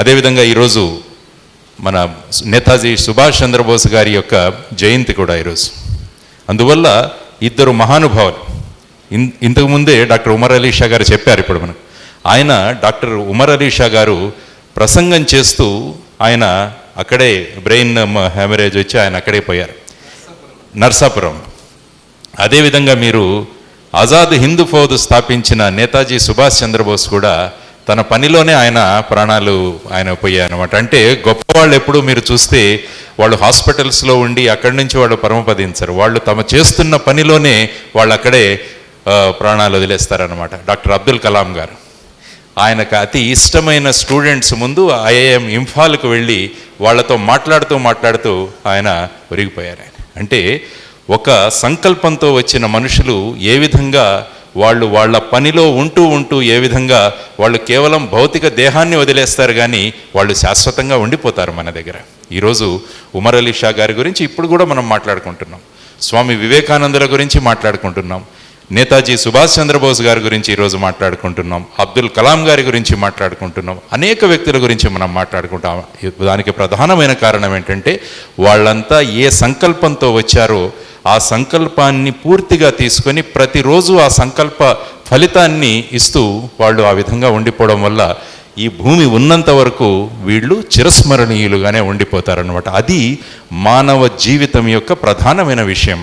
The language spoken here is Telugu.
అదేవిధంగా ఈరోజు మన నేతాజీ సుభాష్ చంద్రబోస్ గారి యొక్క జయంతి కూడా ఈరోజు. అందువల్ల ఇద్దరు మహానుభావులు, ఇంతకుముందే డాక్టర్ ఉమర్ అలీ షా గారు చెప్పారు. ఇప్పుడు మనకు ఆయన డాక్టర్ ఉమర్ అలీ షా గారు ప్రసంగం చేస్తూ ఆయన అక్కడే బ్రెయిన్ హ్యామరేజ్ వచ్చి ఆయన అక్కడే పోయారు, నర్సాపురం. అదేవిధంగా మీరు ఆజాద్ హింద్ ఫౌజ్ స్థాపించిన నేతాజీ సుభాష్ చంద్రబోస్ కూడా తన పనిలోనే ఆయన ప్రాణాలు ఆయన పోయాయన్నమాట. అంటే గొప్పవాళ్ళు ఎప్పుడు మీరు చూస్తే వాళ్ళు హాస్పిటల్స్లో ఉండి అక్కడి నుంచి వాళ్ళు పరమపదించరు, వాళ్ళు తమ చేస్తున్న పనిలోనే వాళ్ళు అక్కడే ప్రాణాలు వదిలేస్తారనమాట. డాక్టర్ అబ్దుల్ కలాం గారు ఆయనకు అతి ఇష్టమైన స్టూడెంట్స్ ముందు ఐఐఎం ఇంఫాల్కు వెళ్ళి వాళ్ళతో మాట్లాడుతూ ఆయన ఒరిగిపోయారు. అంటే ఒక సంకల్పంతో వచ్చిన మనుషులు ఏ విధంగా వాళ్ళు వాళ్ళ పనిలో ఉంటూ ఏ విధంగా వాళ్ళు కేవలం భౌతిక దేహాన్ని వదిలేస్తారు, కానీ వాళ్ళు శాశ్వతంగా ఉండిపోతారు మన దగ్గర. ఈరోజు ఉమర్ అలీ షా గారి గురించి ఇప్పుడు కూడా మనం మాట్లాడుకుంటున్నాం, స్వామి వివేకానందుల గురించి మాట్లాడుకుంటున్నాం, నేతాజీ సుభాష్ చంద్రబోస్ గారి గురించి ఈరోజు మాట్లాడుకుంటున్నాం, అబ్దుల్ కలాం గారి గురించి మాట్లాడుకుంటున్నాం, అనేక వ్యక్తుల గురించి మనం మాట్లాడుకుంటాం. దానికి ప్రధానమైన కారణం ఏంటంటే వాళ్ళంతా ఏ సంకల్పంతో వచ్చారో ఆ సంకల్పాన్ని పూర్తిగా తీసుకొని ప్రతిరోజు ఆ సంకల్ప ఫలితాన్ని ఇస్తూ వాళ్ళు ఆ విధంగా ఉండిపోవడం వల్ల ఈ భూమి ఉన్నంత వరకు వీళ్ళు చిరస్మరణీయులుగానే ఉండిపోతారన్నమాట. అది మానవ జీవితం యొక్క ప్రధానమైన విషయం.